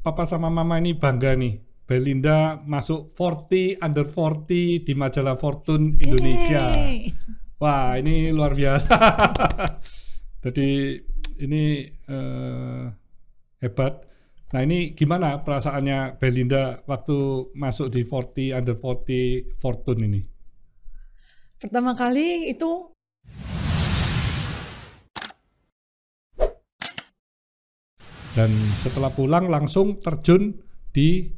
Papa sama Mama ini bangga nih. Belinda masuk 40 under 40 di majalah Fortune Indonesia. Yeay. Wah, ini luar biasa. Jadi ini hebat. Nah, ini gimana perasaannya Belinda waktu masuk di 40 under 40 Fortune ini? Pertama kali itu Dan setelah pulang langsung terjun di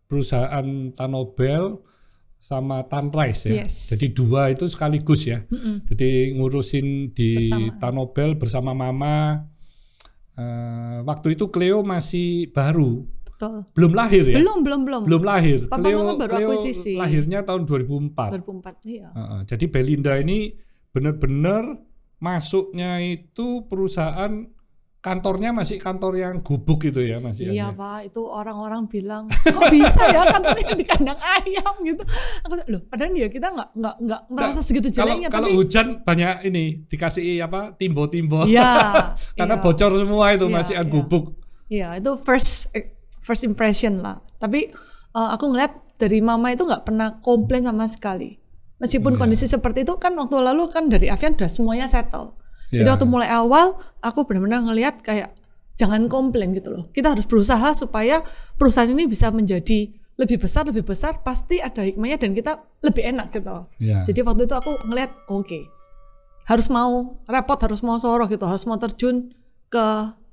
perusahaan Tanobel sama Tanrice ya. Yes. Jadi dua itu sekaligus ya. Jadi ngurusin di Bersama. Tanobel bersama Mama. Waktu itu Cleo masih baru, betul. belum lahir ya. Belum. Lahir. Papa Mama baru akuisisi. Lahirnya tahun 2004. 2004, iya. Jadi Belinda ini benar-benar masuknya itu perusahaan, kantornya masih kantor yang gubuk itu ya, masih. Iya Pak, itu orang-orang bilang kok bisa ya kantornya di kandang ayam gitu. Aku loh, padahal ya kita nggak merasa segitu jeleknya. Kalau tapi hujan banyak ini dikasih apa timbo-timbo. Iya. Karena iya. bocor semua itu Iya, masih iya. gubuk. Iya, itu first impression lah. Tapi aku ngeliat dari Mama itu nggak pernah komplain sama sekali. Meskipun kondisi seperti itu kan waktu lalu kan dari Avian udah semuanya settle. Jadi waktu mulai awal aku benar-benar ngelihat kayak jangan komplain gitu loh. Kita harus berusaha supaya perusahaan ini bisa menjadi lebih besar, pasti ada hikmahnya dan kita lebih enak gitu loh. Ya. Jadi waktu itu aku ngelihat oke. Harus mau repot, harus mau soroh gitu, harus mau terjun ke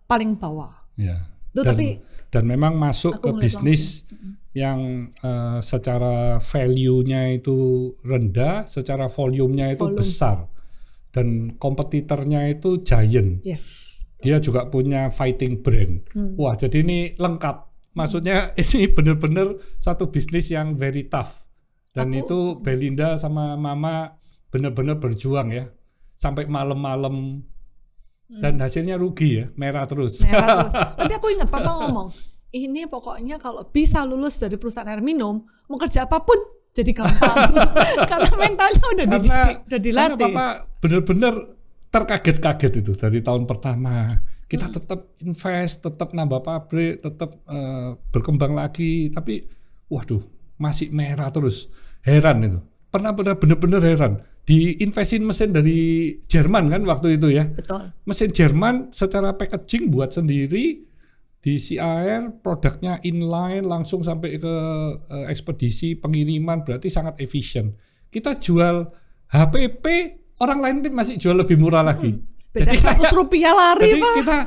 paling bawah. Ya. Itu tapi dan memang masuk ke ngeliat bisnis yang secara value-nya itu rendah, secara volume-nya itu besar. Dan kompetitornya itu giant. Yes. Dia juga punya fighting brand. Wah, jadi ini lengkap. Maksudnya ini benar-benar satu bisnis yang very tough. Dan itu Belinda sama Mama benar-benar berjuang ya. Sampai malam-malam. Dan hasilnya rugi ya, merah terus. Tapi aku ingat Papa ngomong, ini pokoknya kalau bisa lulus dari perusahaan air minum, mau kerja apapun jadi gampang. Karena mentalnya udah dilatih. Karena Papa benar-benar terkaget-kaget itu dari tahun pertama. Kita tetap invest, tetap nambah pabrik, tetap berkembang lagi. Tapi waduh, masih merah terus. Heran itu. Pernah benar-benar heran. Diinvestin mesin dari Jerman kan waktu itu ya. Betul. Mesin Jerman secara packaging buat sendiri. Di CAR produknya inline langsung sampai ke ekspedisi pengiriman, berarti sangat efisien. Kita jual HPP, orang lain masih jual lebih murah lagi. Beda 100 rupiah lari jadi Pak. kita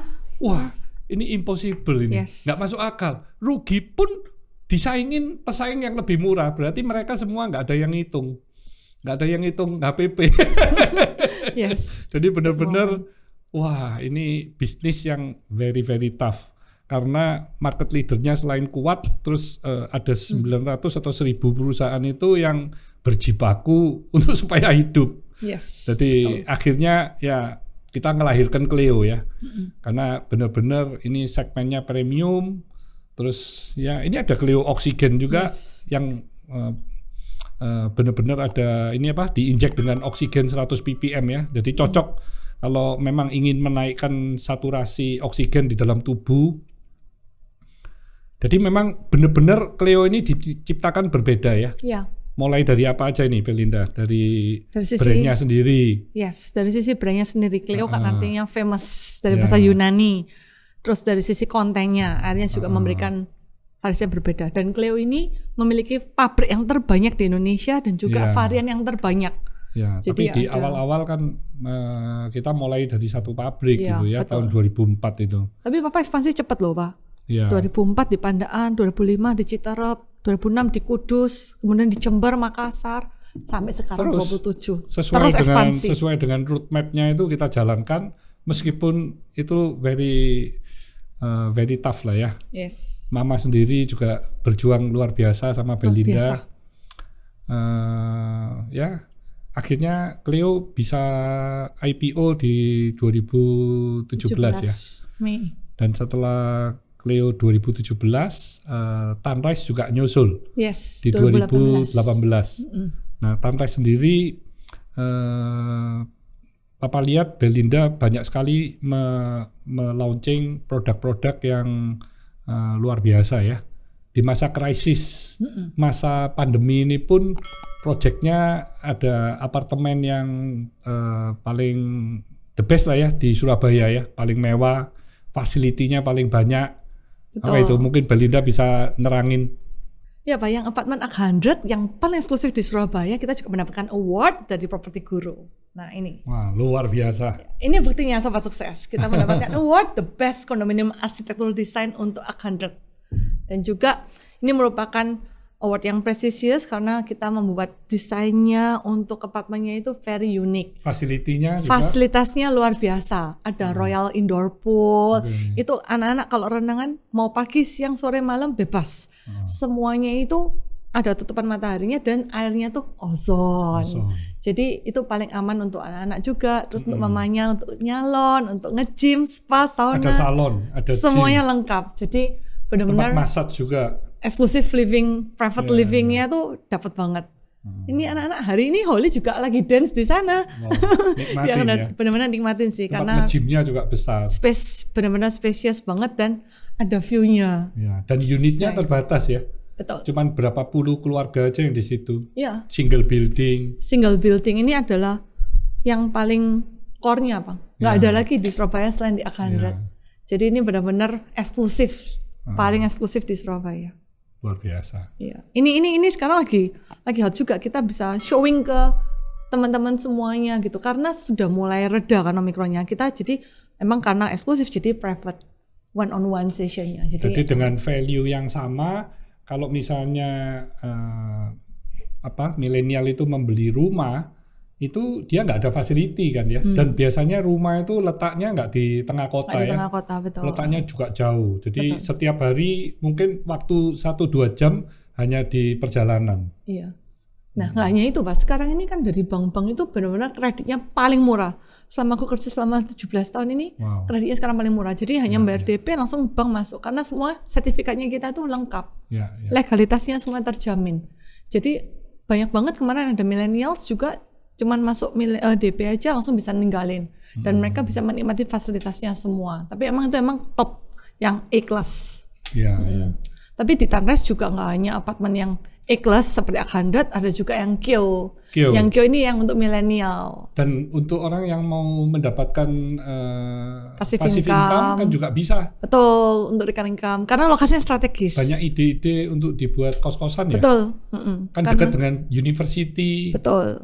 wah ini impossible ini, nggak masuk akal. Rugi pun disaingin pesaing yang lebih murah, berarti mereka semua nggak ada yang ngitung HPP. Yes. Jadi benar-benar wah ini bisnis yang very very tough. Karena market leadernya selain kuat, terus ada 900 atau 1000 perusahaan itu yang berjibaku untuk supaya hidup. Yes. Jadi akhirnya ya kita ngelahirkan Cleo ya, karena benar-benar ini segmennya premium. Terus ya ini ada Cleo Oksigen juga yang benar-benar ada ini apa diinjek dengan oksigen 100 ppm ya. Jadi cocok kalau memang ingin menaikkan saturasi oksigen di dalam tubuh. Jadi memang benar-benar Cleo ini diciptakan berbeda ya. Iya. Mulai dari apa aja ini Belinda? Dari sisi brandnya sendiri. Yes, dari sisi brandnya sendiri. Cleo kan artinya famous dari bahasa Yunani. Terus dari sisi kontennya, akhirnya juga memberikan variasi yang berbeda. Dan Cleo ini memiliki pabrik yang terbanyak di Indonesia dan juga varian yang terbanyak. Ya, jadi tapi di awal-awal kan kita mulai dari satu pabrik gitu ya, betul. tahun 2004 itu. Tapi Papa ekspansi cepat loh Pak. Ya. 2004 di Pandaan, 2005 di Citerep, 2006 di Kudus, kemudian di Jember, Makassar, sampai sekarang 27. Terus ekspansi. Sesuai dengan roadmap-nya itu kita jalankan, meskipun itu very tough lah ya. Yes. Mama sendiri juga berjuang luar biasa sama Belinda. Ya, akhirnya Cleo bisa IPO di 2017 ya. Mei. Dan setelah Cleo 2017, Tanrice juga nyusul di 2018. Nah, Tanrice sendiri, Papa lihat Belinda banyak sekali melaunching produk-produk yang luar biasa ya. Di masa krisis, masa pandemi ini pun proyeknya ada apartemen yang paling the best lah ya di Surabaya ya, paling mewah, fasilitinya paling banyak. Betul. Apa itu? Mungkin Belinda bisa nerangin. Ya Pak, yang apartemen Ak100 yang paling eksklusif di Surabaya, kita juga mendapatkan award dari Properti Guru. Nah ini. Wah, luar biasa. Ini buktinya Sobat Sukses. Kita mendapatkan award the best condominium architectural design untuk Ak100. Dan juga ini merupakan award yang prestisius karena kita membuat desainnya untuk apartemennya itu very unique. Fasilitinya juga? Fasilitasnya luar biasa. Ada Royal Indoor Pool. Itu anak-anak kalau renangan mau pagi, siang, sore, malam bebas. Semuanya itu ada tutupan mataharinya dan airnya tuh ozon. Jadi itu paling aman untuk anak-anak juga. Terus untuk mamanya untuk nyalon, untuk nge-gym, spa, sauna. Ada salon, ada semuanya gym. Lengkap. Jadi benar-benar tempat massage juga. Exclusive living, private livingnya tuh dapat banget. Ini anak-anak hari ini Holly juga lagi dance di sana. Nikmatin ya. Benar-benar nikmatin sih tempat karena nge-gymnya juga besar. Space benar-benar spacious banget dan ada view-nya. Ya, dan unitnya terbatas ya. Betul. Cuman berapa puluh keluarga aja yang di situ. Iya. Single building. Single building ini adalah yang paling core-nya Bang. Nggak ada lagi di Surabaya selain di Ak100. Jadi ini benar-benar eksklusif. Paling eksklusif di Surabaya. Luar biasa. Iya. Ini sekarang lagi hot juga, kita bisa showing ke teman-teman semuanya gitu karena sudah mulai reda kan Omikronnya. Kita jadi emang karena eksklusif jadi private one on one sessionnya. Jadi dengan value yang sama, kalau misalnya milenial itu membeli rumah, itu dia nggak ada facility kan ya, dan biasanya rumah itu letaknya nggak di tengah kota ya, tengah kota, betul. Letaknya juga jauh, jadi setiap hari mungkin waktu 1-2 jam hanya di perjalanan. Iya. Nah nggak hanya itu Pak, sekarang ini kan dari bank-bank itu benar-benar kreditnya paling murah. Selama aku kerja selama 17 tahun ini, kreditnya sekarang paling murah. Jadi hanya bayar DP langsung bank masuk karena semua sertifikatnya kita tuh lengkap, legalitasnya semua terjamin. Jadi banyak banget kemarin ada millennials juga cuman masuk DP aja langsung bisa ninggalin dan mereka bisa menikmati fasilitasnya semua. Tapi emang itu top yang A-class. Tapi di Tanres juga nggak hanya apartemen yang A-class seperti Ak100, ada juga yang Kyo. Yang Kyo ini yang untuk milenial. Dan untuk orang yang mau mendapatkan passive income kan juga bisa. Betul, untuk recurring income karena lokasinya strategis. Banyak ide-ide untuk dibuat kos-kosan ya. Betul. Kan dekat dengan university. Betul.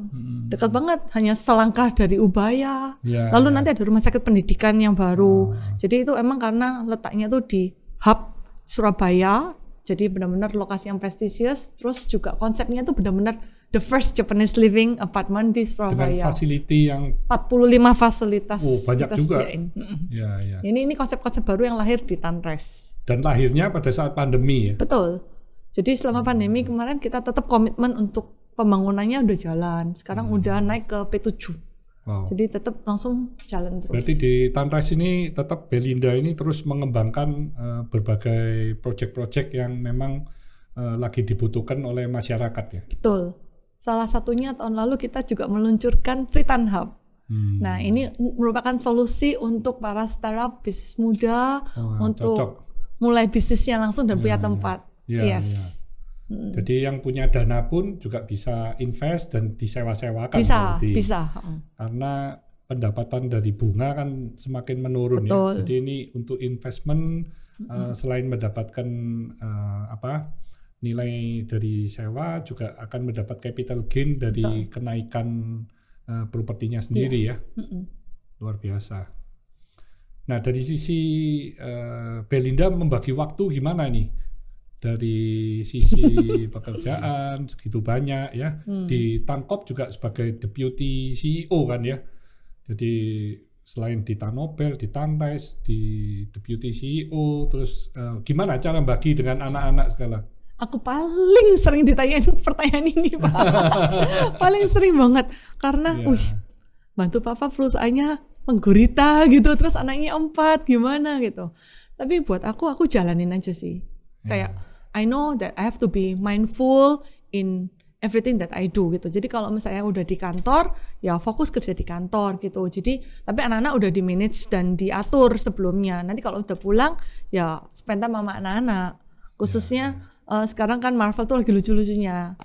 Dekat banget, hanya selangkah dari Ubaya. Lalu nanti ada rumah sakit pendidikan yang baru. Jadi itu emang karena letaknya tuh di hub Surabaya. Jadi benar-benar lokasi yang prestisius, terus juga konsepnya itu benar-benar the first Japanese living apartment di Surabaya. Dengan facility yang 45 fasilitas. Banyak juga. Ini konsep-konsep baru yang lahir di Tanres. Dan lahirnya pada saat pandemi ya. Betul. Jadi selama pandemi kemarin kita tetap komitmen untuk pembangunannya udah jalan. Sekarang udah naik ke P7. Jadi tetap langsung jalan terus. Berarti di Tanres ini tetap Belinda ini terus mengembangkan berbagai proyek-proyek yang memang lagi dibutuhkan oleh masyarakat ya. Betul. Salah satunya tahun lalu kita juga meluncurkan Tritan Hub. Nah ini merupakan solusi untuk para startup bisnis muda untuk mulai bisnisnya langsung dan punya tempat. Jadi yang punya dana pun juga bisa invest dan disewa-sewakan. Bisa. Karena pendapatan dari bunga kan semakin menurun. Betul. Ya. Jadi ini untuk investment selain mendapatkan nilai dari sewa juga akan mendapat capital gain dari kenaikan propertinya sendiri ya. Luar biasa. Nah dari sisi Belinda membagi waktu gimana nih? Dari sisi pekerjaan segitu banyak ya, di Tankop juga sebagai deputy CEO kan ya. Jadi selain di Tanobel, di Tanres, di deputy CEO, terus gimana cara bagi dengan anak-anak segala? Aku paling sering ditanyain pertanyaan ini Pak. Paling sering banget karena bantu papa perusahaannya menggurita gitu, terus anaknya 4 gimana gitu. Tapi buat aku jalanin aja sih. Kayak I know that I have to be mindful in everything that I do gitu. Jadi kalau misalnya udah di kantor, ya fokus kerja di kantor gitu. Jadi tapi anak-anak udah di manage dan diatur sebelumnya. Nanti kalau udah pulang, ya spend time sama anak-anak. Khususnya sekarang kan Marvel tuh lagi lucu-lucunya.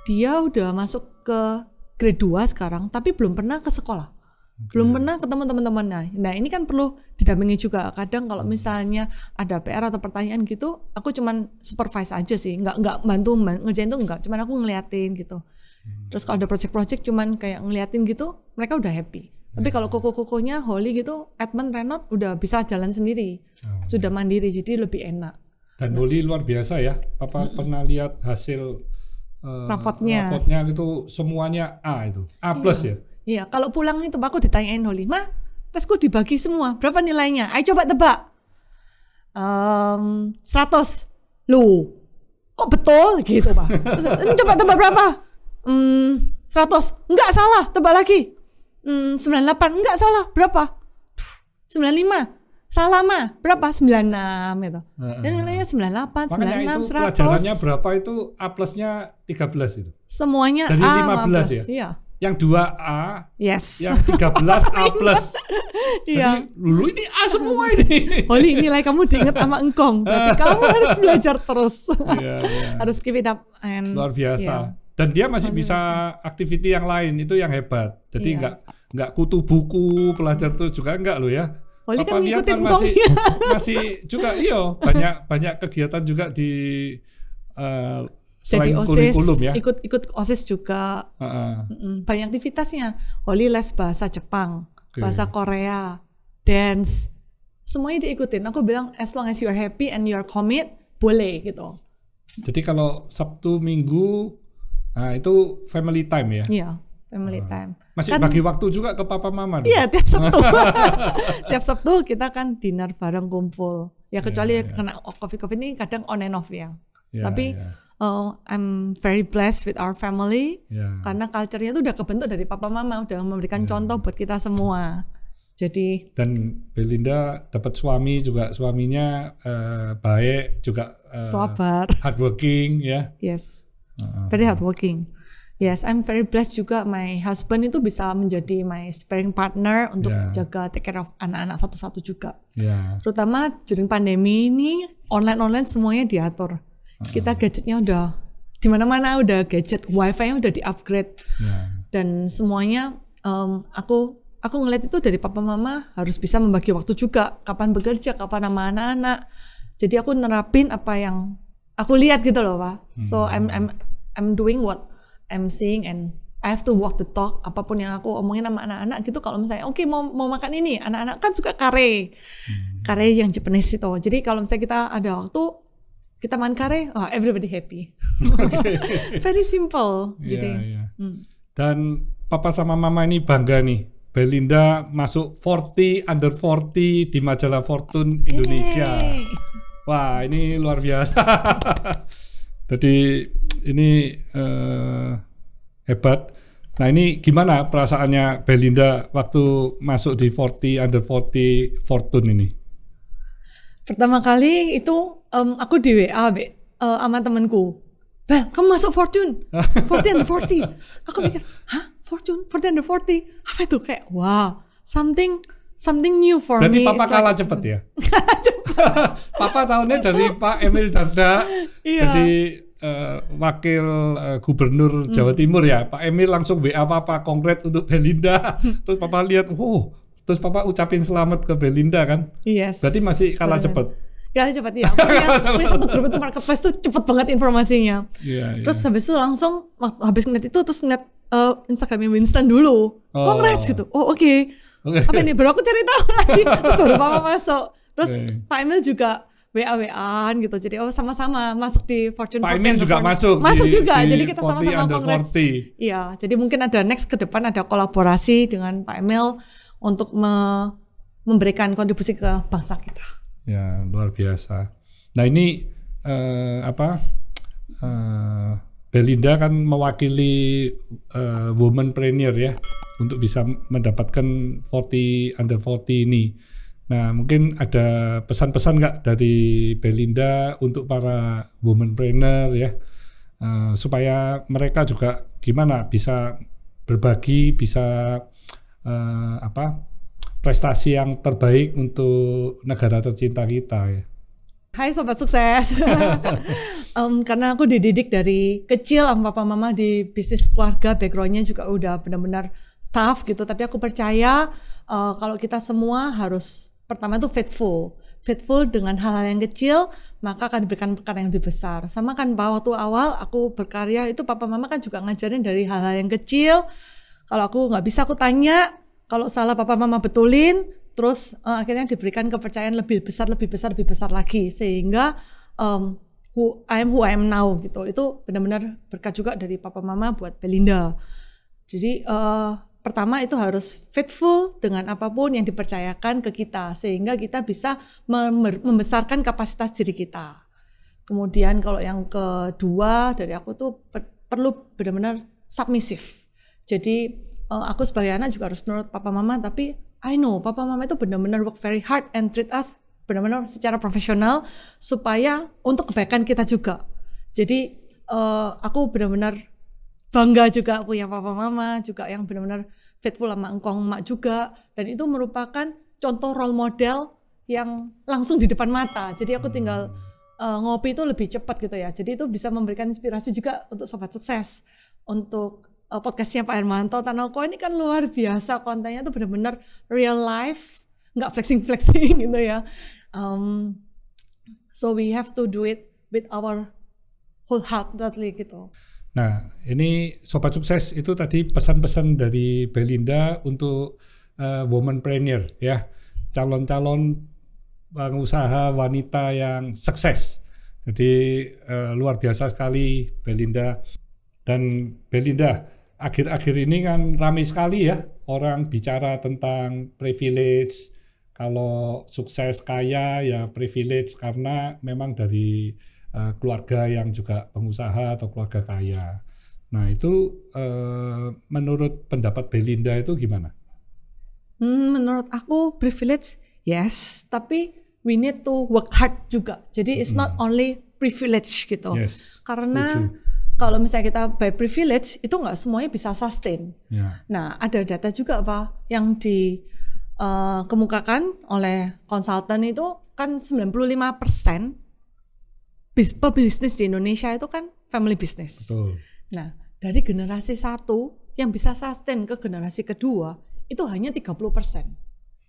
Dia udah masuk ke grade 2 sekarang, tapi belum pernah ke sekolah. Belum pernah ketemu teman-temannya. Nah ini kan perlu didampingi juga. Kadang kalau misalnya ada PR atau pertanyaan gitu, aku cuman supervise aja sih, nggak bantu ngerjain tuh nggak, cuman aku ngeliatin gitu. Terus kalau ada project-project cuman kayak ngeliatin gitu, mereka udah happy. Tapi kalau koko-kokonya Holly gitu, Edmund, Renot udah bisa jalan sendiri, sudah mandiri, jadi lebih enak. Dan Holly luar biasa ya. Papa pernah lihat hasil rapotnya itu semuanya A itu, A+ ya. Iya, kalau pulang itu aku ditanyain Holly, Ma, tesku dibagi semua, berapa nilainya? Ayo coba tebak. 100. Loh, kok betul gitu Pak? Coba tebak berapa? 100. Enggak salah, tebak lagi. 98. Enggak salah, berapa? 95. Salah mah, berapa? 96 gitu. Dan nilainya 98, makanya 96, itu 100. Pelajarannya berapa itu A+-nya 13 itu. Semuanya dari A 15 ya? Iya. Yang 2A, yes. Yang 13 A+. Iya. Jadi dulu ini A semua ini. Holly, nilai kamu diingat sama engkong. Berarti kamu harus belajar terus. Yeah. Harus keep it up. And, luar biasa. Dan dia masih bisa activity yang lain, itu yang hebat. Jadi nggak kutu buku, pelajar terus juga enggak loh ya. Holly Papa kan lihat kan masih juga banyak kegiatan juga di jadi selain OSIS, kurikulum ya. ikut OSIS juga. Banyak aktivitasnya. Holly les bahasa Jepang, bahasa Korea, dance, semuanya diikutin. Aku bilang as long as you are happy and you are commit, boleh gitu. Jadi kalau Sabtu Minggu, nah itu family time ya? Iya, family time. Masih kan, bagi waktu juga ke papa mama? Iya, tiap Sabtu. Tiap Sabtu kita kan dinner bareng kumpul. Ya kecuali kena COVID ini kadang on and off ya. Tapi I'm very blessed with our family karena culture-nya itu udah kebentuk dari papa mama, udah memberikan contoh buat kita semua. Jadi dan Belinda dapat suami juga, suaminya baik juga, sabar, hardworking ya. Yes, very hardworking. Yes, I'm very blessed juga. My husband itu bisa menjadi my sparring partner untuk jaga take care of anak-anak satu-satu juga. Terutama during pandemi ini online semuanya diatur. Kita gadgetnya udah di mana-mana, udah gadget, wifi-nya udah di-upgrade. Dan semuanya aku ngeliat itu dari papa mama harus bisa membagi waktu juga, kapan bekerja, kapan sama anak-anak. Jadi aku nerapin apa yang aku lihat gitu loh, Pak. So I'm doing what I'm seeing and I have to walk the talk. Apapun yang aku omongin sama anak-anak gitu, kalau misalnya oke, mau makan ini, anak-anak kan suka kare yang Japanese itu. Jadi kalau misalnya kita ada waktu, kita makan kare, everybody happy. Very simple. Dan papa sama mama ini bangga nih, Belinda masuk 40 under 40 di majalah Fortune Indonesia. Wah, ini luar biasa. Jadi ini hebat. Nah, ini gimana perasaannya Belinda waktu masuk di 40 under 40 Fortune ini? Pertama kali itu aku di WA sama temanku. Bel, kamu masuk Fortune 40 under 40. Aku pikir, hah? Fortune 40 under 40? Apa itu? Kayak, wow, something new for berarti me. Berarti papa kalah cepet ya? Papa tahunnya dari Pak Emil Dardak, jadi wakil gubernur Jawa Timur ya. Pak Emil langsung WA papa, kongres untuk Belinda. Terus papa lihat, terus papa ucapin selamat ke Belinda kan? Yes. Berarti masih kalah cepet. Kalah cepet ya. Punya satu grup itu marketplace tuh cepet banget informasinya. Terus habis itu langsung habis ngeliat itu terus ngeliat Instagramnya Winston dulu. Kongres gitu. Oh oke. Apa ini? Baru aku cari tahu lagi. Terus baru papa masuk. Terus Pak Emil juga WA-WAan gitu. Jadi sama-sama masuk di Fortune. Pak Emil juga masuk. Masuk juga. Di jadi kita sama-sama kongres. Iya. Jadi mungkin ada next ke depan ada kolaborasi dengan Pak Emil untuk memberikan kontribusi ke bangsa kita. Ya, luar biasa. Nah, ini Belinda kan mewakili womanpreneur ya untuk bisa mendapatkan 40 under 40 ini. Nah, mungkin ada pesan-pesan nggak dari Belinda untuk para womanpreneur ya, supaya mereka juga gimana bisa berbagi, bisa prestasi yang terbaik untuk negara tercinta kita ya. Hai Sobat Sukses. Karena aku dididik dari kecil sama papa mama di bisnis keluarga, backgroundnya juga udah benar-benar tough gitu. Tapi aku percaya kalau kita semua harus pertama itu faithful dengan hal-hal yang kecil, maka akan diberikan perkara yang lebih besar. Sama kan waktu awal aku berkarya itu papa mama kan juga ngajarin dari hal-hal yang kecil. Kalau aku nggak bisa aku tanya, kalau salah papa mama betulin. Terus akhirnya diberikan kepercayaan lebih besar lagi, sehingga who I am now gitu. Itu benar-benar berkat juga dari papa mama buat Belinda. Jadi pertama itu harus faithful dengan apapun yang dipercayakan ke kita, sehingga kita bisa membesarkan kapasitas diri kita. Kemudian kalau yang kedua dari aku tuh perlu benar-benar submissive. Jadi aku sebagai anak juga harus nurut papa mama, tapi I know papa mama itu benar-benar work very hard and treat us benar-benar secara profesional supaya untuk kebaikan kita juga. Jadi aku benar-benar bangga juga punya papa mama juga yang benar-benar faithful sama engkong emak juga, dan itu merupakan contoh role model yang langsung di depan mata. Jadi aku tinggal ngopi itu lebih cepat gitu ya. Jadi itu bisa memberikan inspirasi juga untuk Sobat Sukses. Untuk podcastnya Pak Hermanto Tanoko ini kan luar biasa, kontennya tuh benar-benar real life, nggak flexing gitu ya. So we have to do it with our wholeheartedly gitu. Nah, ini Sobat Sukses itu tadi pesan-pesan dari Belinda untuk womanpreneur ya, calon-calon pengusaha wanita yang sukses. Jadi luar biasa sekali Belinda. Dan Belinda, akhir-akhir ini kan ramai sekali ya orang bicara tentang privilege. Kalau sukses kaya ya privilege karena memang dari keluarga yang juga pengusaha atau keluarga kaya. Nah itu menurut pendapat Belinda itu gimana? Menurut aku privilege yes, tapi we need to work hard juga. Jadi it's not only privilege gitu. Yes, karena setuju. Kalau misalnya kita by privilege itu nggak semuanya bisa sustain. Ya. Nah ada data juga Pak yang dikemukakan oleh konsultan itu kan 95% pebisnis di Indonesia itu kan family business. Betul. Nah dari generasi 1 yang bisa sustain ke generasi kedua itu hanya 30%.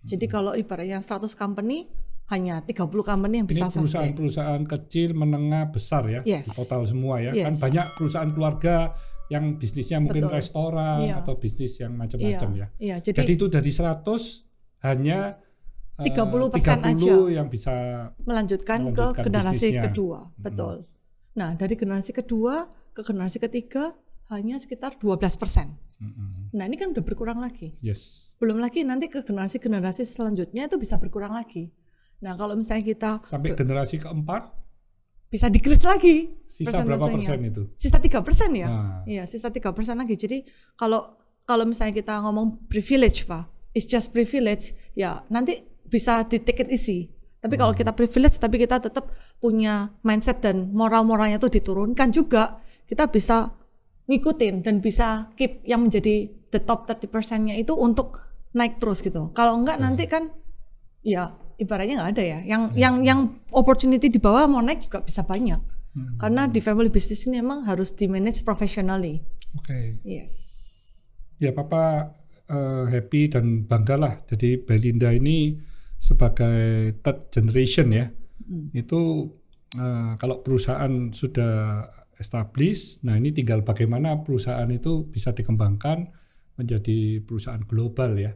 Jadi kalau ibaratnya 100 company hanya 30 company yang bisa sustain. Ini perusahaan kecil, menengah, besar ya, yes. Di total semua ya. Yes. Kan banyak perusahaan keluarga yang bisnisnya mungkin restoran atau bisnis yang macam-macam ya. Iya, jadi itu dari 100 hanya 30% 30 aja yang bisa melanjutkan ke generasi bisnisnya. kedua. Betul. Nah dari generasi kedua ke generasi ketiga hanya sekitar 12%. Nah ini kan udah berkurang lagi. Yes. Belum lagi nanti ke generasi selanjutnya itu bisa berkurang lagi. Nah kalau misalnya kita sampai generasi keempat bisa decrease lagi. Sisa berapa persen itu? Sisa 3% ya. Nah. Iya, sisa 3% lagi. Jadi kalau misalnya kita ngomong privilege Pak, it's just privilege, ya nanti bisa di take it easy. Tapi kalau kita privilege tapi kita tetap punya mindset dan moral-moralnya itu diturunkan juga, kita bisa ngikutin dan bisa keep yang menjadi the top 30%-nya itu untuk naik terus gitu. Kalau enggak nanti kan ya ibaratnya nggak ada ya. Yang opportunity di bawah mau naik juga bisa banyak. Karena di family business ini emang harus di manage professionally. Oke. Yes. Ya Papa happy dan banggalah. Jadi Belinda ini sebagai third generation ya. Itu kalau perusahaan sudah established, nah ini tinggal bagaimana perusahaan itu bisa dikembangkan menjadi perusahaan global ya.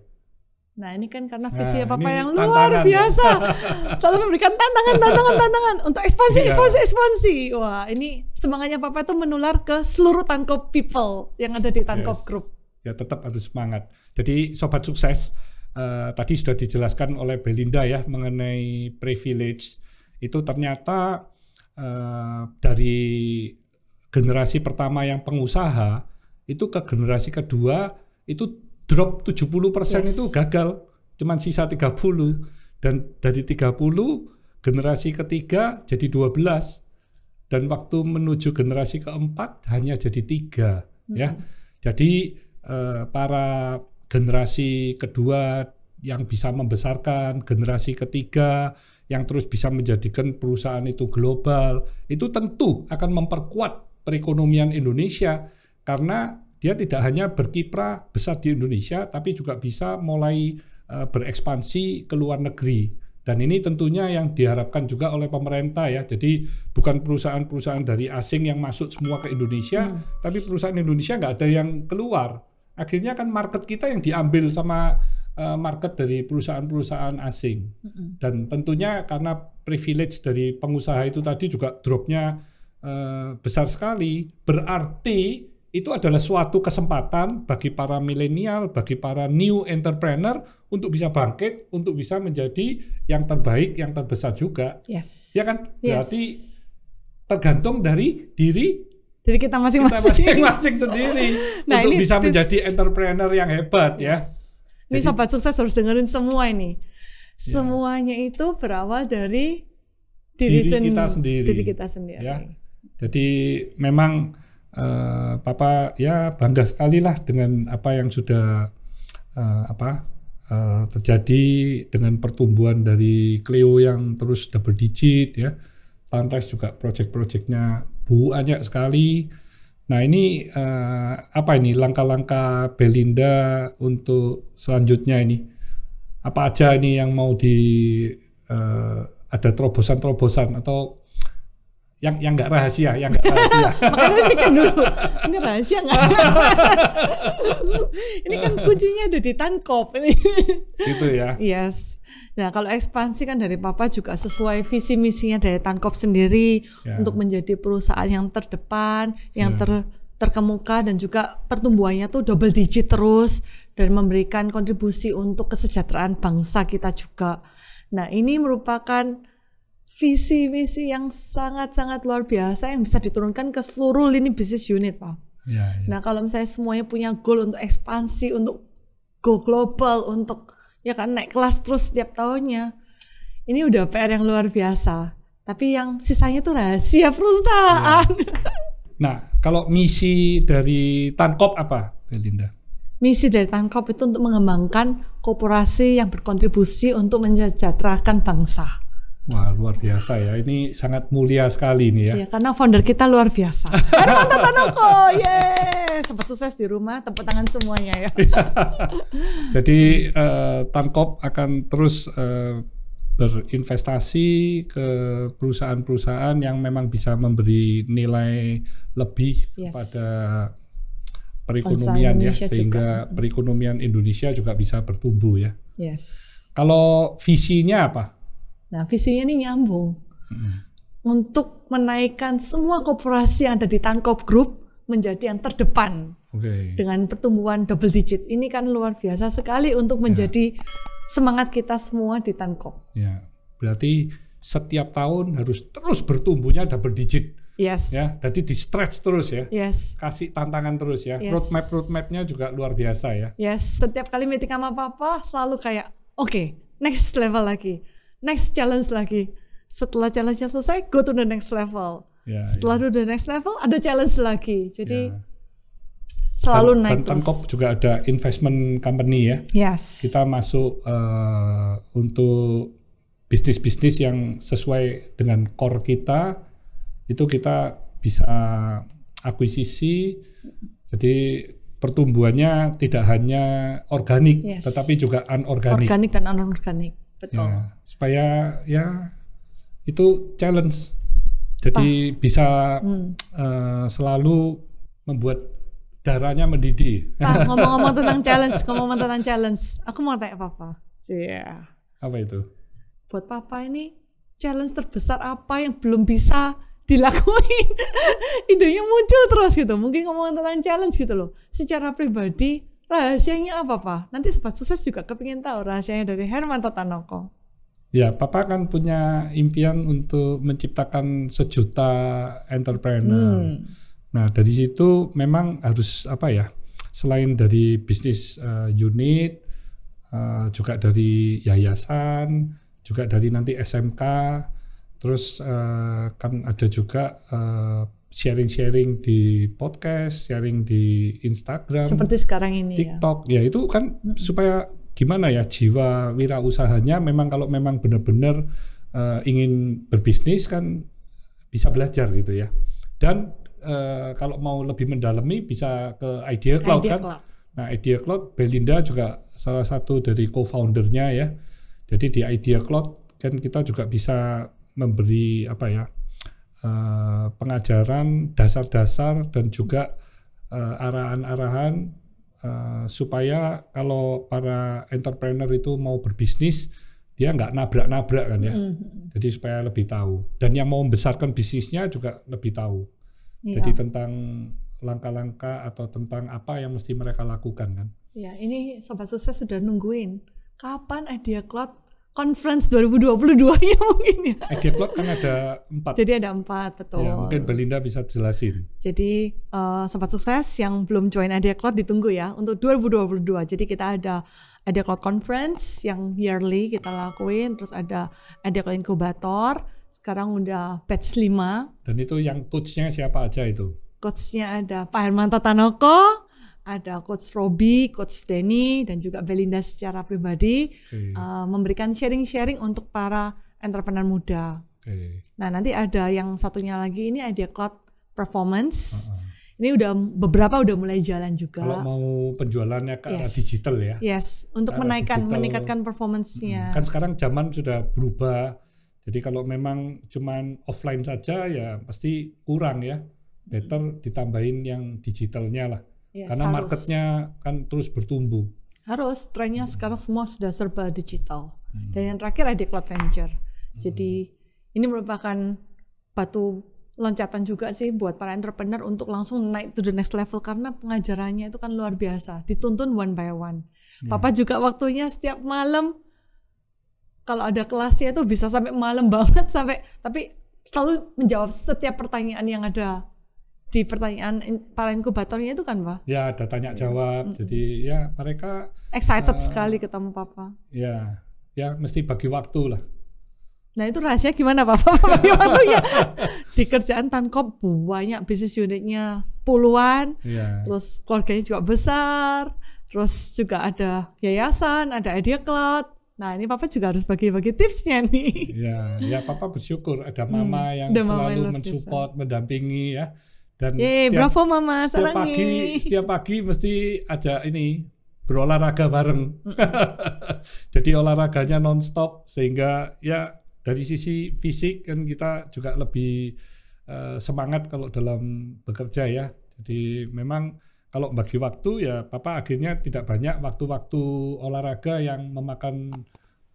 Nah ini kan karena visi Papa yang ya. luar biasa, selalu memberikan tantangan untuk ekspansi. Wah ini semangatnya Papa itu menular ke seluruh Tankop people yang ada di Tankop Group. Ya tetap harus semangat. Jadi Sobat Sukses, tadi sudah dijelaskan oleh Belinda ya mengenai privilege. Itu ternyata dari generasi pertama yang pengusaha itu ke generasi kedua itu drop 70% itu gagal, cuman sisa 30, dan dari 30 generasi ketiga jadi 12, dan waktu menuju generasi keempat hanya jadi 3 ya. Jadi para generasi kedua yang bisa membesarkan, generasi ketiga yang terus bisa menjadikan perusahaan itu global, itu tentu akan memperkuat perekonomian Indonesia karena dia tidak hanya berkiprah besar di Indonesia, tapi juga bisa mulai berekspansi ke luar negeri. Dan ini tentunya yang diharapkan juga oleh pemerintah ya. Jadi bukan perusahaan-perusahaan dari asing yang masuk semua ke Indonesia, tapi perusahaan Indonesia nggak ada yang keluar. Akhirnya kan market kita yang diambil sama market dari perusahaan-perusahaan asing. Dan tentunya karena privilege dari pengusaha itu tadi juga dropnya besar sekali, berarti itu adalah suatu kesempatan bagi para milenial, bagi para new entrepreneur untuk bisa bangkit, untuk bisa menjadi yang terbaik, yang terbesar juga. Yes. Ya kan? Berarti tergantung dari diri kita masing-masing sendiri untuk bisa menjadi entrepreneur yang hebat ya. Ini Sobat Sukses harus dengerin semua ini. Semuanya itu berawal dari diri kita sendiri. Ya. Jadi memang Papa ya bangga sekali lah dengan apa yang sudah terjadi dengan pertumbuhan dari Cleo yang terus double digit ya. Tantes juga project-projectnya banyak sekali. Nah ini apa ini langkah-langkah Belinda untuk selanjutnya ini? Apa aja ini yang mau ada terobosan-terobosan atau yang nggak rahasia, Makanya pikir dulu, ini rahasia nggak? Ini kan kuncinya ada di Tankop ini. Gitu ya. Yes. Nah kalau ekspansi kan dari Papa juga sesuai visi misinya dari Tankop sendiri untuk menjadi perusahaan yang terdepan, yang terkemuka dan juga pertumbuhannya tuh double digit terus dan memberikan kontribusi untuk kesejahteraan bangsa kita juga. Nah ini merupakan visi misi yang sangat-sangat luar biasa yang bisa diturunkan ke seluruh lini bisnis unit, Pak. Nah, kalau misalnya semuanya punya goal untuk ekspansi, untuk go global, untuk ya kan naik kelas terus setiap tahunnya, ini udah PR yang luar biasa. Tapi yang sisanya tuh rahasia perusahaan. Nah, kalau misi dari Tankop apa, Belinda? Misi dari Tankop itu untuk mengembangkan koperasi yang berkontribusi untuk mensejahterakan bangsa. Wah luar biasa ya, ini sangat mulia sekali ini ya. Iya, karena founder kita luar biasa. Hermanto Tanoko, yeay, Sobat Sukses di rumah, tepuk tangan semuanya ya. Jadi Tankop akan terus berinvestasi ke perusahaan-perusahaan yang memang bisa memberi nilai lebih kepada perekonomian ya, sehingga perekonomian Indonesia juga bisa bertumbuh ya. Yes. Kalau visinya apa? Nah, visinya ini nyambung untuk menaikkan semua koperasi yang ada di Tankop Group menjadi yang terdepan dengan pertumbuhan double digit. Ini kan luar biasa sekali untuk menjadi semangat kita semua di Tankop. Ya, berarti setiap tahun harus terus bertumbuhnya double digit. Yes. Ya, jadi di stretch terus ya. Yes. Kasih tantangan terus ya. Yes. Roadmap-roadmapnya juga luar biasa ya. Yes. Setiap kali meeting sama Papa selalu kayak, oke, next level lagi. Next challenge lagi. Setelah challenge-nya selesai, go to the next level. Setelah the next level, ada challenge lagi. Jadi selalu naik terus. Tankop juga ada investment company ya. Yes. Kita masuk untuk bisnis-bisnis yang sesuai dengan core kita. Itu kita bisa akuisisi. Jadi pertumbuhannya tidak hanya organik, tetapi juga anorganik. Organik dan anorganik. Betul. Ya, supaya ya itu challenge. Jadi bisa selalu membuat darahnya mendidih. Pak, ngomong-ngomong tentang challenge, aku mau tanya Papa. Apa itu? Buat Papa ini challenge terbesar apa yang belum bisa dilakuin? Idenya muncul terus gitu. Mungkin ngomong tentang challenge gitu loh. Secara pribadi rahasianya apa, Pak? Nanti Sobat Sukses juga kepingin tahu rahasianya dari Hermanto Tanoko. Ya, Papa kan punya impian untuk menciptakan 1 juta entrepreneur. Nah, dari situ memang harus apa ya? Selain dari bisnis unit, juga dari yayasan, juga dari nanti SMK, Terus kan ada juga sharing-sharing di podcast, sharing di Instagram, Seperti sekarang ini TikTok. Ya itu kan supaya gimana ya, jiwa wirausahanya memang kalau memang benar-benar ingin berbisnis kan bisa belajar gitu ya. Dan kalau mau lebih mendalami bisa ke Idea Cloud kan. Nah, Idea Cloud, Belinda juga salah satu dari co-foundernya ya. Jadi di Idea Cloud kan kita juga bisa memberi apa ya, pengajaran dasar-dasar dan juga arahan-arahan supaya kalau para entrepreneur itu mau berbisnis dia nggak nabrak-nabrak kan ya. Jadi supaya lebih tahu, dan yang mau membesarkan bisnisnya juga lebih tahu. Jadi tentang langkah-langkah atau tentang apa yang mesti mereka lakukan kan. Ya, ini Sobat Sukses sudah nungguin kapan Idea Cloud Conference 2022-nya mungkin ya. Idea Cloud kan ada 4. Jadi ada 4, betul. Ya, mungkin Belinda bisa jelasin. Jadi Sobat Sukses yang belum join Idea Cloud ditunggu ya untuk 2022. Jadi kita ada Idea Cloud Conference yang yearly kita lakuin. Terus ada Idea Cloud Incubator. Sekarang udah batch 5. Dan itu yang coach-nya siapa aja itu? Coach-nya ada Pak Hermanto Tanoko, ada Coach Robi, Coach Denny, dan juga Belinda secara pribadi memberikan sharing-sharing untuk para entrepreneur muda. Nah, nanti ada yang satunya lagi, ini Idea Cloud Performance. Ini beberapa udah mulai jalan juga. Kalau mau penjualannya ke arah digital ya. Yes, untuk meningkatkan performance-nya. Kan sekarang zaman sudah berubah. Jadi kalau memang cuman offline saja ya pasti kurang ya. Better ditambahin yang digitalnya lah. Yes, karena marketnya kan terus bertumbuh. Harus, trennya sekarang semua sudah serba digital. Dan yang terakhir Idea Cloud Venture. Jadi ini merupakan batu loncatan juga sih buat para entrepreneur untuk langsung naik to the next level, karena pengajarannya itu kan luar biasa, dituntun one by one. Papa juga waktunya setiap malam, kalau ada kelasnya itu bisa sampai malam banget, tapi selalu menjawab setiap pertanyaan yang ada di pertanyaan para inkubatornya itu kan, Pak? Ya, ada tanya jawab. Jadi ya mereka excited sekali ketemu Papa. Ya mesti bagi waktu lah. Nah, itu rahasia gimana Papa bagi waktunya? Di kerjaan Tankop banyak bisnis unitnya puluhan, terus keluarganya juga besar, terus juga ada yayasan, ada Idea Cloud. Nah, ini Papa juga harus bagi-bagi tipsnya nih. Ya Papa bersyukur ada Mama yang selalu mensupport, mendampingi ya. Dan bravo Mama, sarangi. Setiap pagi mesti ada ini berolahraga bareng. Jadi olahraganya non-stop sehingga ya dari sisi fisik kan kita juga lebih semangat kalau dalam bekerja ya. Jadi memang kalau bagi waktu ya Papa akhirnya tidak banyak waktu-waktu olahraga yang memakan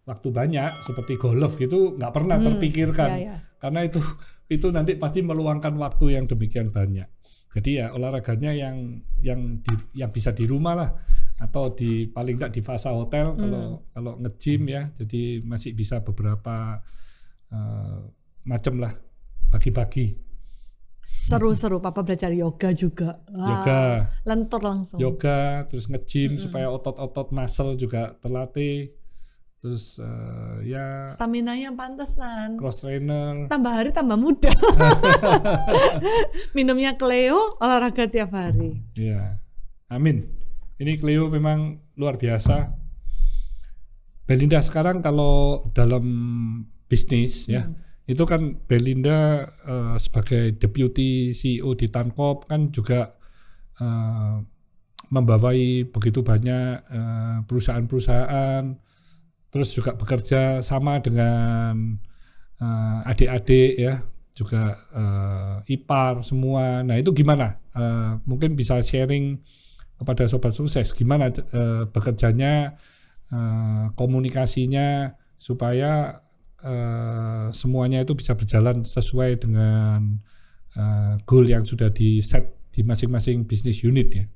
waktu banyak seperti golf gitu, nggak pernah terpikirkan. Karena itu nanti pasti meluangkan waktu yang demikian banyak. Jadi ya olahraganya yang bisa di rumah lah, atau paling nggak di Fasa Hotel kalau nge-gym ya. Jadi masih bisa beberapa macam lah, bagi-bagi. Seru-seru. Papa belajar yoga juga. Yoga. Lentur langsung. Yoga, terus nge-gym supaya otot-otot muscle juga terlatih. Terus staminanya pantesan. Cross trainer. Tambah hari tambah muda. Minumnya Cleo, olahraga tiap hari. Iya. Amin. Ini Cleo memang luar biasa. Belinda sekarang kalau dalam bisnis ya, itu kan Belinda sebagai deputy CEO di Tankop kan juga membawai begitu banyak perusahaan-perusahaan. Terus juga bekerja sama dengan adik-adik ya, juga ipar semua. Nah itu gimana? Mungkin bisa sharing kepada Sobat Sukses gimana bekerjanya, komunikasinya supaya semuanya itu bisa berjalan sesuai dengan goal yang sudah di set di masing-masing bisnis unit ya.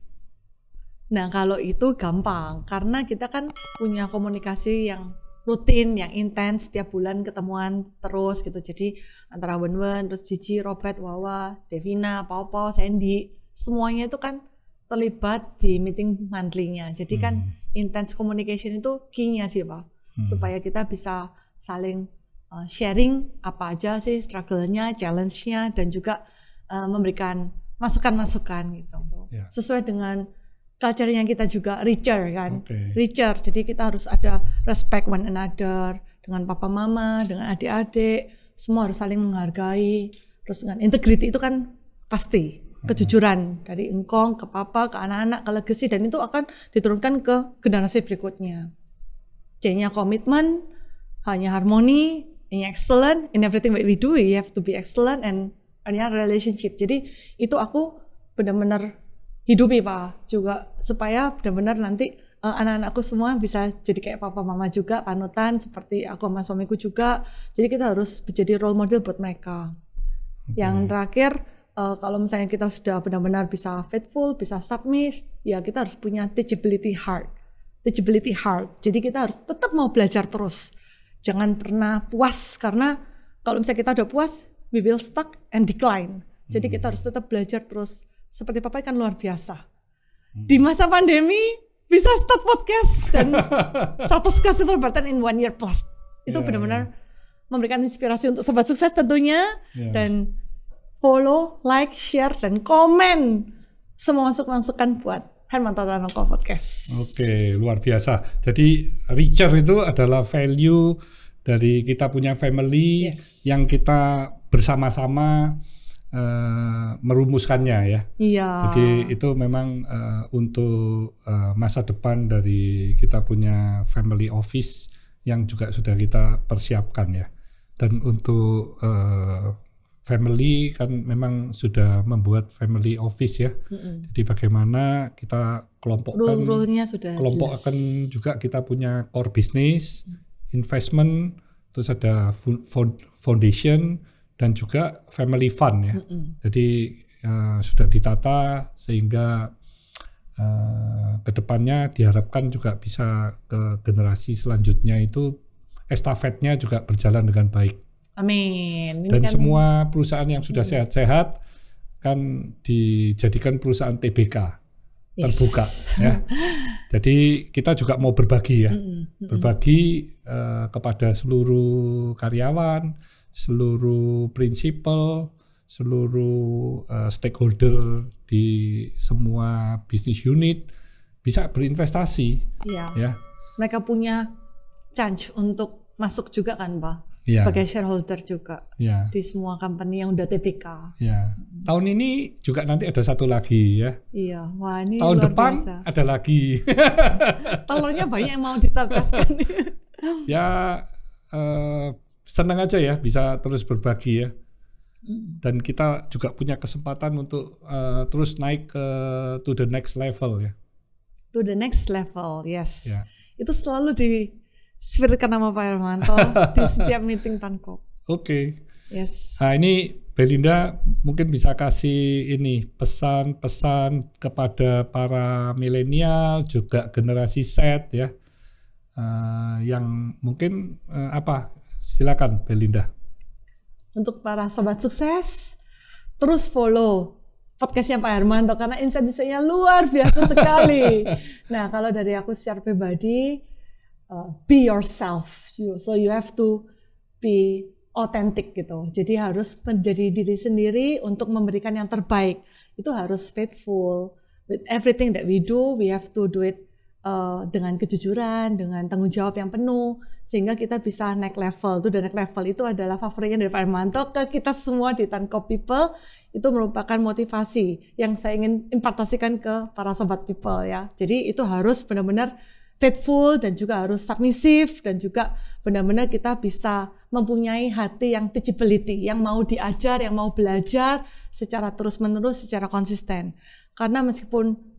Nah, kalau itu gampang karena kita kan punya komunikasi yang rutin, yang intens, setiap bulan ketemuan terus gitu. Jadi antara Wen-Wen, terus Cici, Robert, Wawa, Devina, Pau, Sandy, semuanya itu kan terlibat di meeting monthly-nya. Jadi kan intense communication itu key-nya sih Pak, supaya kita bisa saling sharing apa aja sih struggle-nya, challenge-nya, dan juga memberikan masukan-masukan gitu. Ya. Sesuai dengan culture yang kita juga richer kan. Oke. Richer, jadi kita harus ada respect one another, dengan papa mama, dengan adik-adik, semua harus saling menghargai. Terus dengan integrity itu kan pasti. Kejujuran dari engkong ke papa, ke anak-anak, ke legacy, dan itu akan diturunkan ke generasi berikutnya. C-nya komitmen, hanya harmoni, in excellent, in everything that we do, we have to be excellent, and relationship. Jadi itu aku benar-benar hidupi Pak juga, supaya benar-benar nanti anak-anakku semua bisa jadi kayak papa mama juga, panutan seperti aku sama suamiku juga. Jadi kita harus menjadi role model buat mereka. Yang terakhir, kalau misalnya kita sudah benar-benar bisa faithful, bisa submit, ya kita harus punya teachability heart. Teachability heart. Jadi kita harus tetap mau belajar terus. Jangan pernah puas, karena kalau misalnya kita udah puas, we will stuck and decline. Jadi kita harus tetap belajar terus. Seperti Papa kan luar biasa. Di masa pandemi bisa start podcast dan 100K silver button in 1 year plus. Itu benar-benar memberikan inspirasi untuk sobat sukses tentunya. Dan follow, like, share, dan komen semua masukan buat Hermanto Tanoko Podcast. Oke, luar biasa. Jadi richer itu adalah value dari kita punya family yang kita bersama-sama merumuskannya ya. Iya. Jadi itu memang untuk masa depan dari kita punya family office yang juga sudah kita persiapkan ya. Dan untuk family kan memang sudah membuat family office ya. Jadi bagaimana kita kelompokkan, rule-nya sudah kelompokkan jelas. juga kita punya core business, investment, terus ada foundation dan juga family fund ya. Jadi sudah ditata sehingga kedepannya diharapkan juga bisa ke generasi selanjutnya itu estafetnya juga berjalan dengan baik. Amin. Dan semua perusahaan yang sudah sehat-sehat kan dijadikan perusahaan TBK terbuka ya. Jadi kita juga mau berbagi ya, berbagi kepada seluruh karyawan, seluruh prinsipal, seluruh stakeholder di semua bisnis unit bisa berinvestasi. Ya. Mereka punya chance untuk masuk juga kan Pak? Ya. Sebagai shareholder juga di semua company yang udah TBK. Ya. Tahun ini juga nanti ada satu lagi ya. Iya, wah ini tahun luar depan biasa. Ada lagi. Telurnya banyak yang mau ditetaskan. Ya senang aja ya bisa terus berbagi ya. Dan kita juga punya kesempatan untuk terus naik ke to the next level ya. To the next level, yes. Ya. Itu selalu di spiritkan nama Pak Hermanto di setiap meeting Tanko. Oke. Yes. Nah ini Belinda mungkin bisa kasih ini pesan-pesan kepada para milenial juga generasi Z ya, yang mungkin apa? Silakan Belinda. Untuk para sobat sukses, terus follow podcastnya Pak Hermanto karena insight-insightnya luar biasa sekali. Nah kalau dari aku secara pribadi, be yourself. So you have to be authentic gitu. Jadi harus menjadi diri sendiri untuk memberikan yang terbaik. Itu harus faithful. With everything that we do, we have to do it dengan kejujuran, dengan tanggung jawab yang penuh, sehingga kita bisa naik level. Itu dan naik level itu adalah favoritnya dari Pak Hermanto ke kita semua di Tanko People. Itu merupakan motivasi yang saya ingin impartasikan ke para sobat people ya. Jadi itu harus benar-benar faithful dan juga harus submissive dan juga benar-benar kita bisa mempunyai hati yang teachability, yang mau diajar, yang mau belajar secara terus-menerus, secara konsisten. Karena meskipun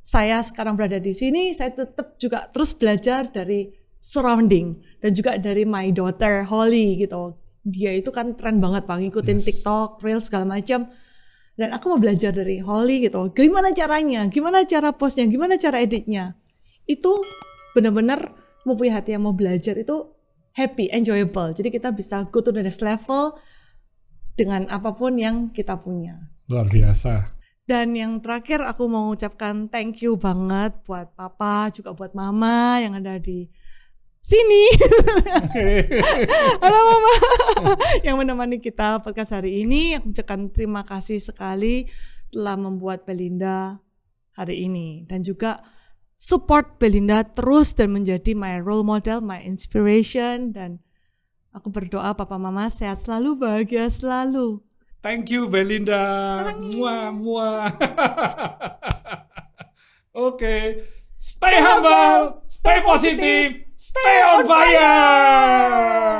saya sekarang berada di sini, saya tetap juga terus belajar dari surrounding dan juga dari my daughter Holly gitu. Dia itu kan keren banget Pak, ngikutin TikTok, Reels segala macam. Dan aku mau belajar dari Holly gitu. Gimana caranya? Gimana cara postnya? Gimana cara editnya? Itu benar-benar mempunyai hati yang mau belajar itu happy, enjoyable. Jadi kita bisa go to the next level dengan apapun yang kita punya. Luar biasa. Dan yang terakhir aku mau ucapkan thank you banget buat Papa, juga buat Mama yang ada di sini. Oke. Halo Mama yang menemani kita podcast hari ini. Aku ucapkan terima kasih sekali telah membuat Belinda hari ini, dan juga support Belinda terus dan menjadi my role model, my inspiration, dan aku berdoa Papa Mama sehat selalu, bahagia selalu. Thank you Belinda. Muah muah. Oke. Stay humble, stay positive, stay on fire.